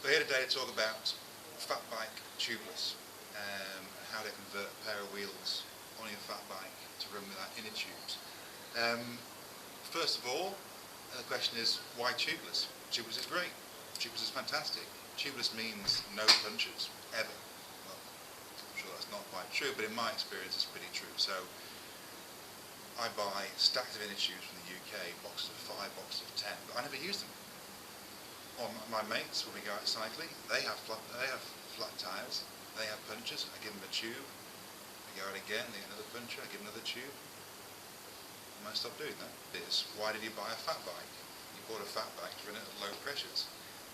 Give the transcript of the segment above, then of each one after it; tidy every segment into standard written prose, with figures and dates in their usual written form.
We're here today to talk about Fatbike Tubeless and how to convert a pair of wheels on your fat bike to run without inner tubes. First of all, the question is, why tubeless? Tubeless is great. Tubeless is fantastic. Tubeless means no punches, ever. Well, I'm sure that's not quite true, but in my experience it's pretty true. So I buy stacks of inner tubes from the UK, boxes of 5, boxes of 10, but I never use them. Or my mates, when we go out cycling, they have flat tyres, they have punches, I give them a tube, we go out again, they get another puncher, I give them another tube. I might stop doing that. Because why did you buy a fat bike? You bought a fat bike to run it at low pressures.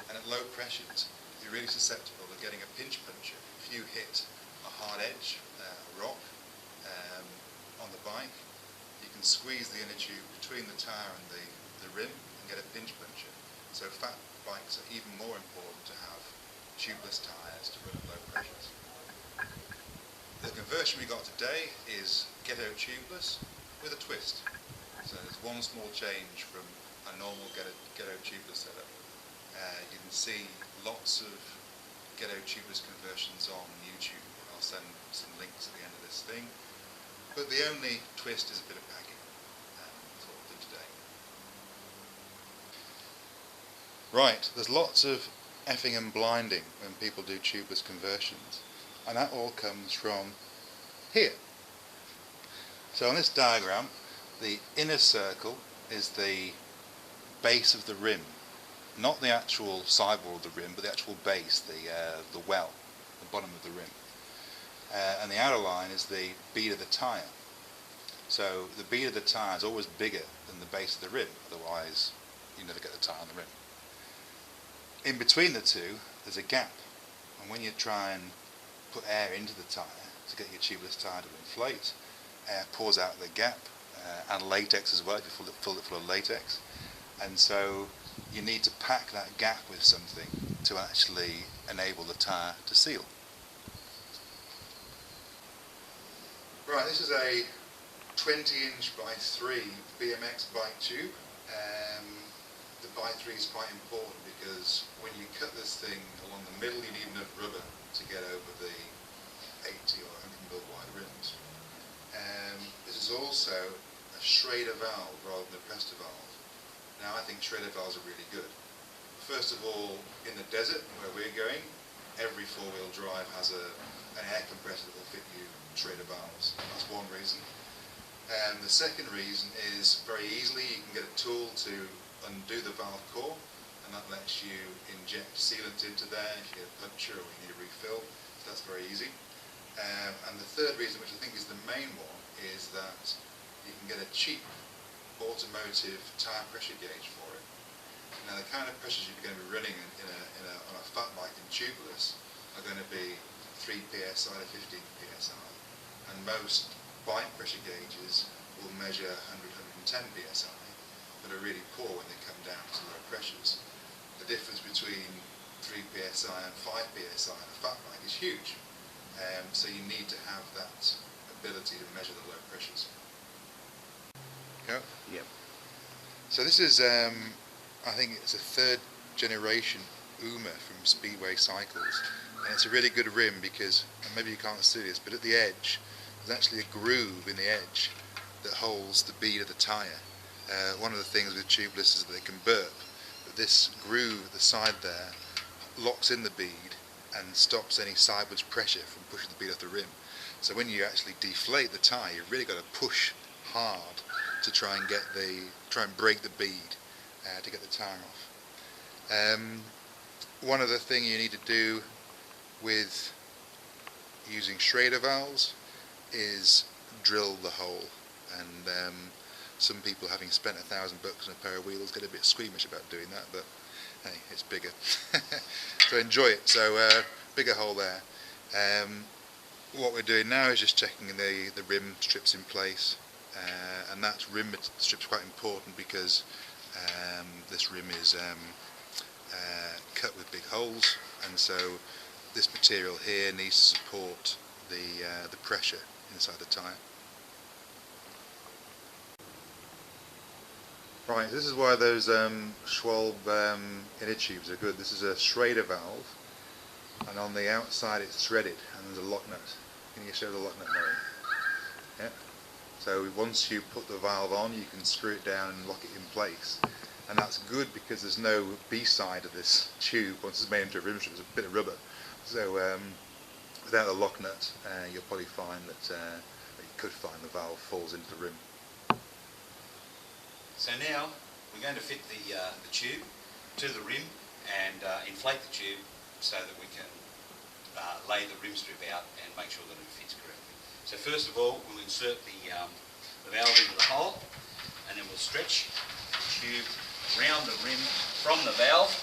And at low pressures, you're really susceptible to getting a pinch puncture. If you hit a hard edge, a rock, on the bike, you can squeeze the inner tube between the tyre and the rim and get a pinch puncture. So fat bikes are even more important to have tubeless tyres to run at low pressures. The conversion we got today is Ghetto Tubeless with a twist. So there's one small change from a normal Ghetto Tubeless setup. You can see lots of Ghetto Tubeless conversions on YouTube. I'll send some links at the end of this thing. But the only twist is a bit of packing. That's what we'll do today. Right, there's lots of effing and blinding when people do tubeless conversions, and that all comes from here. So on this diagram, the inner circle is the base of the rim, not the actual sidewall of the rim, but the actual base, the well, the bottom of the rim. And the outer line is the bead of the tyre. So the bead of the tyre is always bigger than the base of the rim, otherwise you never get the tyre on the rim. In between the two, there's a gap, and when you try and put air into the tyre to get your tubeless tyre to inflate, air pours out the gap, and latex as well, if you fill it full of latex, and so you need to pack that gap with something to actually enable the tyre to seal. Right, this is a 20-inch by 3 BMX bike tube. The by 3 is quite important because when you cut this thing along the middle, you need enough rubber to get over the 80 or 100 mm wide rims. This is also a schrader valve rather than a pressure valve. Now I think schrader valves are really good. First of all, in the desert where we're going, every four-wheel drive has an air compressor that will fit you schrader valves. That's one reason. And the second reason is very easily you can get a tool to undo the valve core, and that lets you inject sealant into there if you get a puncture or you need a refill. So that's very easy. And the third reason, which I think is the main one, is that you can get a cheap automotive tyre pressure gauge for it. Now the kind of pressures you're going to be running on a fat bike and tubeless are going to be 3 psi to 15 psi, and most bike pressure gauges will measure 100-110 psi, but are really poor when they come down to low pressures. The difference between 3 psi and 5 psi on a fat bike is huge, so you need to have that ability to measure the low pressures. Go? Yep. So this is, I think it's a 3rd generation Uma from Speedway Cycles, and it's a really good rim because, and maybe you can't see this, but at the edge there's actually a groove in the edge that holds the bead of the tyre. One of the things with tubeless is that they can burp, but this groove at the side there locks in the bead and stops any sideways pressure from pushing the bead off the rim. So when you actually deflate the tyre, you've really got to push hard to try and break the bead to get the tyre off. One other thing you need to do with using schrader valves is drill the hole, and some people, having spent $1,000 on a pair of wheels, get a bit squeamish about doing that, but hey, it's bigger. So enjoy it. So bigger hole there. What we're doing now is just checking the rim strips in place, and that rim strip's quite important because this rim is cut with big holes, and so this material here needs to support the pressure inside the tyre. Right, this is why those Schwalbe inner tubes are good. This is a schrader valve, and on the outside it's threaded, and there's a lock nut. Can you show the lock nut, Mary? Yeah. So once you put the valve on, you can screw it down and lock it in place. And that's good because there's no B-side of this tube. Once it's made into a rim strip, there's a bit of rubber. So without the lock nut, you'll probably find that you could find the valve falls into the rim. So now we're going to fit the tube to the rim and inflate the tube so that we can lay the rim strip out and make sure that it fits correctly. So first of all, we'll insert the valve into the hole, and then we'll stretch the tube around the rim from the valve.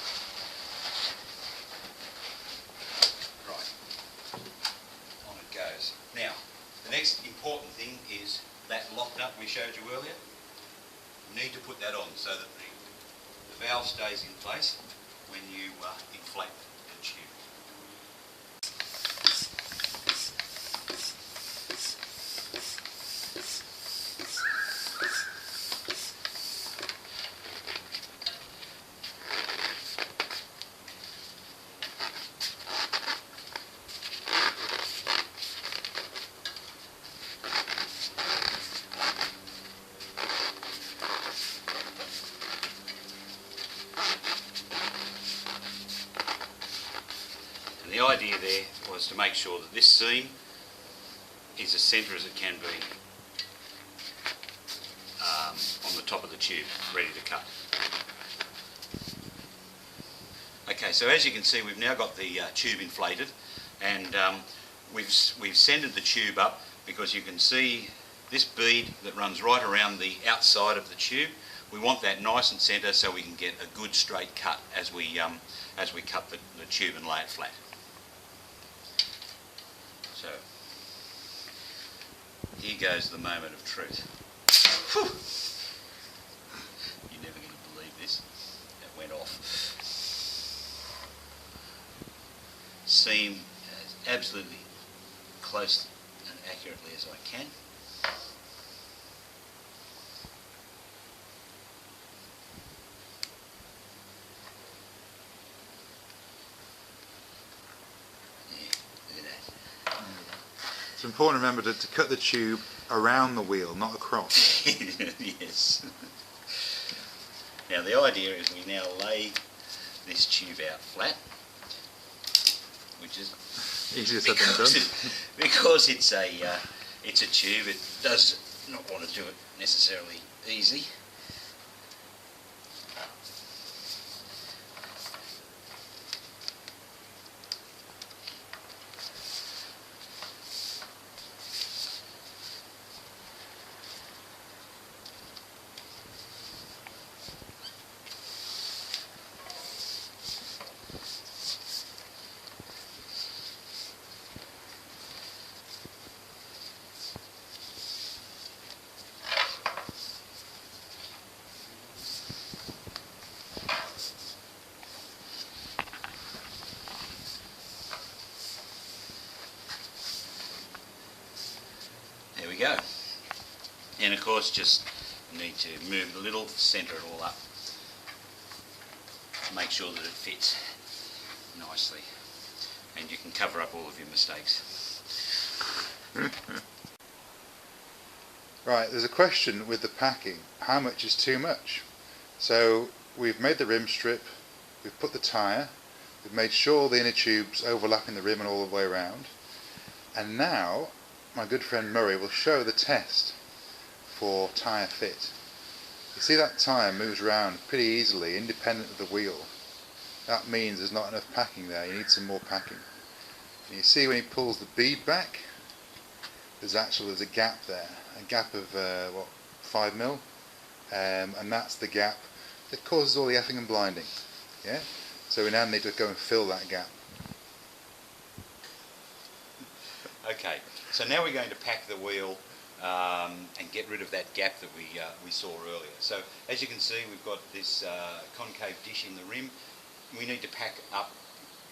Right, on it goes. Now, the next important thing is that lock nut we showed you earlier. You need to put that on so that the valve stays in place when you inflate the tube. The idea there was to make sure that this seam is as centre as it can be on the top of the tube, ready to cut. Okay, so as you can see, we've now got the tube inflated, and we've centred the tube up because you can see this bead that runs right around the outside of the tube. We want that nice and centre so we can get a good straight cut as we cut the tube and lay it flat. So, here goes the moment of truth. Whew. You're never going to believe this. It went off. Seam as absolutely close and accurately as I can. It's important to remember to cut the tube around the wheel, not across. Yes. Now the idea is we now lay this tube out flat, which is easier said than done. Because it's a tube. It does not want to do it necessarily easy. There we go. And of course just need to move a little, centre it all up, make sure that it fits nicely, and you can cover up all of your mistakes. Right, there's a question with the packing. How much is too much? So we've made the rim strip, we've put the tyre, we've made sure the inner tube's overlapping the rim and all the way around, and now my good friend Murray will show the test for tyre fit. You see that tyre moves around pretty easily, independent of the wheel. That means there's not enough packing there, you need some more packing. And you see when he pulls the bead back, there's a gap there, a gap of 5 mil, and that's the gap that causes all the effing and blinding. Yeah? So we now need to go and fill that gap. Okay, so now we're going to pack the wheel and get rid of that gap that we saw earlier. So as you can see, we've got this concave dish in the rim. We need to pack up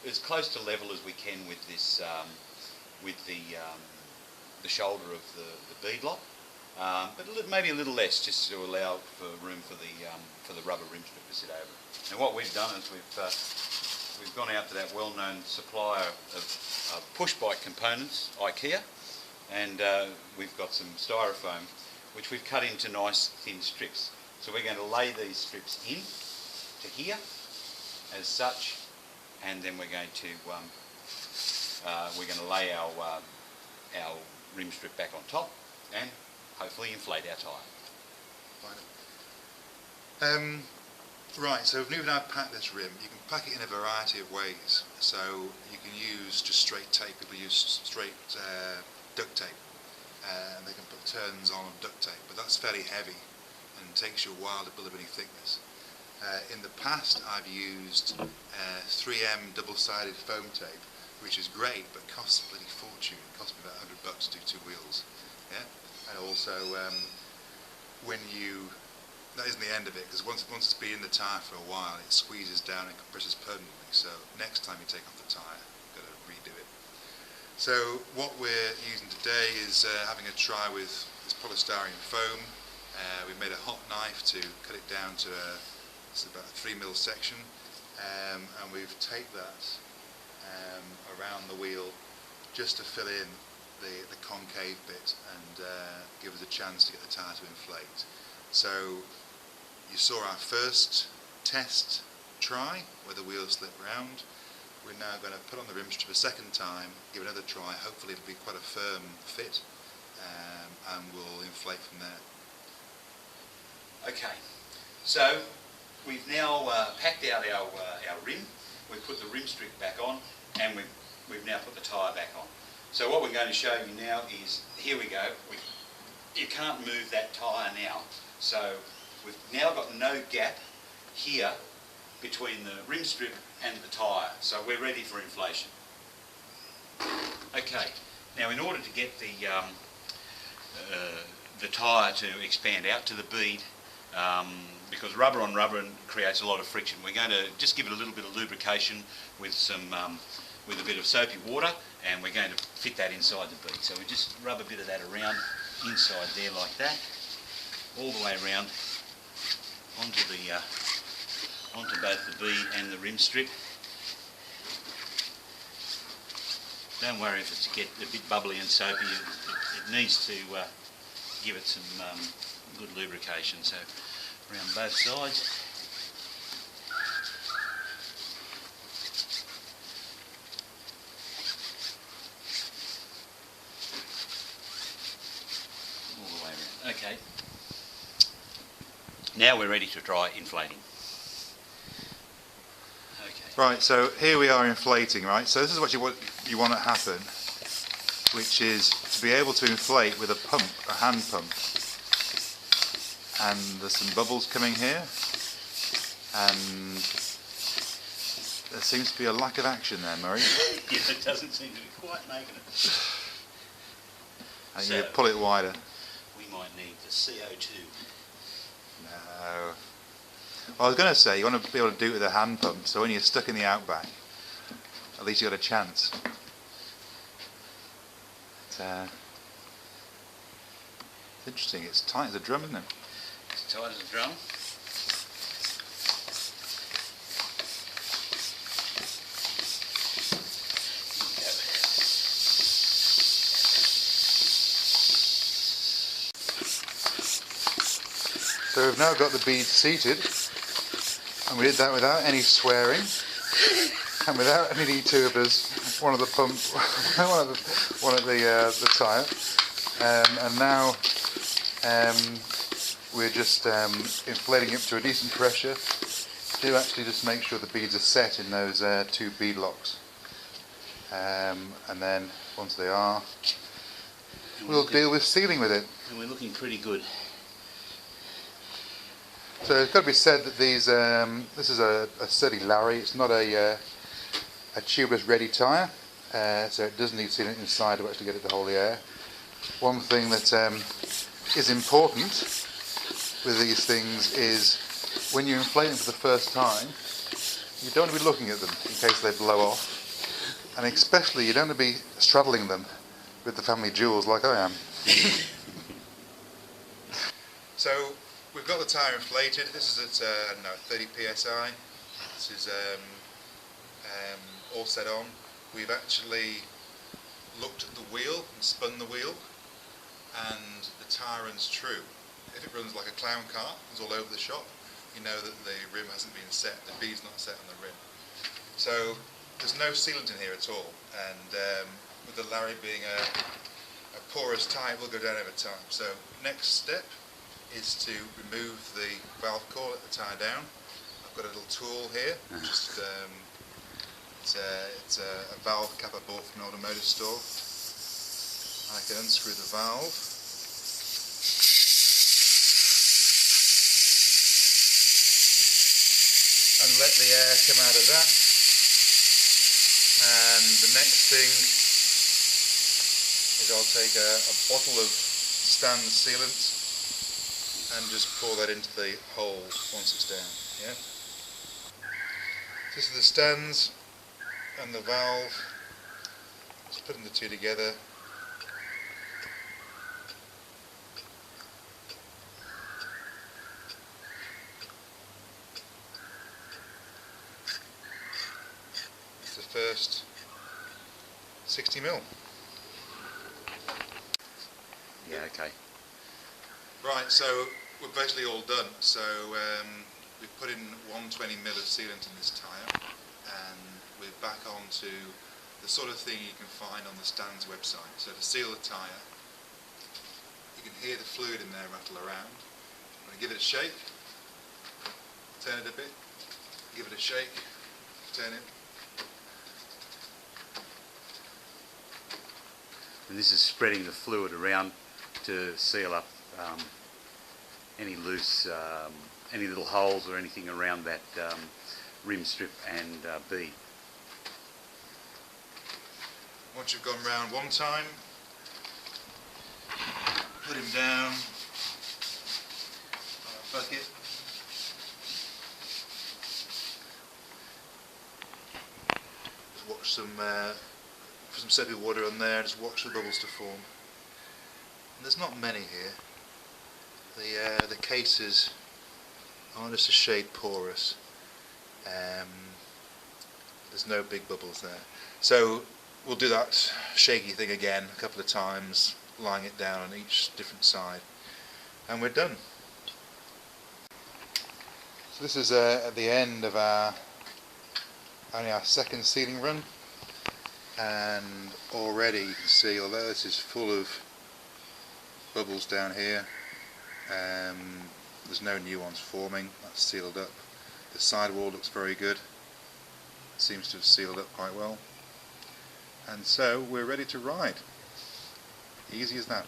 as close to level as we can with this with the shoulder of the bead lock. but maybe a little less, just to allow for room for the rubber rim strip to sit over it. And what we've done is we've gone out to that well-known supplier of push bike components, IKEA, and we've got some styrofoam which we've cut into nice thin strips. So we're going to lay these strips in to here as such, and then we're going to lay our rim strip back on top and hopefully inflate our tyre. Right, so we've now packed this rim. You can pack it in a variety of ways. So you can use just straight tape. People use straight duct tape, and they can put turns on duct tape, but that's fairly heavy and takes you a while to build up any thickness. In the past I've used 3M double-sided foam tape, which is great but costs a bloody fortune. It cost me about $100 to do 2 wheels. Yeah? And also that isn't the end of it, because once it's been in the tyre for a while it squeezes down and compresses permanently, so next time you take off the tyre you've got to redo it. So what we're using today is having a try with this polystyrene foam. We've made a hot knife to cut it down to it's about a 3mm section, and we've taped that around the wheel just to fill in the concave bit and give us a chance to get the tyre to inflate. So you saw our first test try where the wheels slip round. We're now going to put on the rim strip a second time, give it another try. Hopefully it'll be quite a firm fit, and we'll inflate from there. Okay, so we've now packed out our rim, we've put the rim strip back on, and we've now put the tyre back on. So what we're going to show you now is, here we go, you can't move that tyre now, so we've now got no gap here between the rim strip and the tyre, so we're ready for inflation. Okay, now in order to get the tyre to expand out to the bead, because rubber on rubber creates a lot of friction, we're going to just give it a little bit of lubrication with with a bit of soapy water, and we're going to fit that inside the bead. So we just rub a bit of that around inside there like that, all the way around onto both the bead and the rim strip. Don't worry if it's get a bit bubbly and soapy, it needs to give it some good lubrication. So around both sides. All the way around. Okay. Now we're ready to try inflating. Okay. Right, so here we are inflating, right? So this is what you want to happen, which is to be able to inflate with a pump, a hand pump. And there's some bubbles coming here, and there seems to be a lack of action there, Murray. Yeah, it doesn't seem to be quite making it. And so you pull it wider. We might need the CO2. No. Well, I was going to say, you want to be able to do it with a hand pump, so when you're stuck in the outback, at least you've got a chance. It's interesting, it's tight as a drum, isn't it? It's tight as a drum. So we've now got the bead seated, and we did that without any swearing, and without any need to of us, one of the pump, one of the tyre, and now we're just inflating it to a decent pressure to actually just make sure the beads are set in those 2 bead locks, and then once they are, we'll deal with sealing with it. And we're looking pretty good. So it's got to be said that this is a sturdy Larry. It's not a tubeless ready tyre, so it does need sealant inside to actually get it to hold the air. One thing that is important with these things is when you inflate them for the first time, you don't want to be looking at them in case they blow off, and especially you don't want to be straddling them with the family jewels like I am. So we've got the tyre inflated. This is at I don't know, 30 psi. This is all set on. We've actually looked at the wheel and spun the wheel, and the tyre runs true. If it runs like a clown car, it's all over the shop, you know that the rim hasn't been set, the bead's not set on the rim. So there's no sealant in here at all, and with the Larry being a porous tyre, it will go down over time. So next step is to remove the valve core, let the tyre down. I've got a little tool here, just it's a valve cap I bought from an automotive store. I can unscrew the valve. And let the air come out of that. And the next thing is I'll take a bottle of stand sealant and just pour that into the hole once it's down. Yeah. This is the stands and the valve. Just putting the two together. It's the first 60mm. Yeah, okay. Right, so we're basically all done. So we've put in 120mm of sealant in this tyre, and we're back on to the sort of thing you can find on the Stand's website. So to seal the tyre, you can hear the fluid in there rattle around. I'm going to give it a shake, turn it a bit, give it a shake, turn it. And this is spreading the fluid around to seal up any loose, any little holes or anything around that rim strip and bead. Once you've gone round one time, put him down on a bucket. Just watch put some soapy water on there, just watch the bubbles to form. And there's not many here. The cases are just a shade porous. There's no big bubbles there. So we'll do that shaky thing again a couple of times, lying it down on each different side, and we're done. So this is at the end of only our second sealing run, and already you can see, although this is full of bubbles down here, there's no new ones forming. That's sealed up. The sidewall looks very good. It seems to have sealed up quite well. And so we're ready to ride. Easy as that.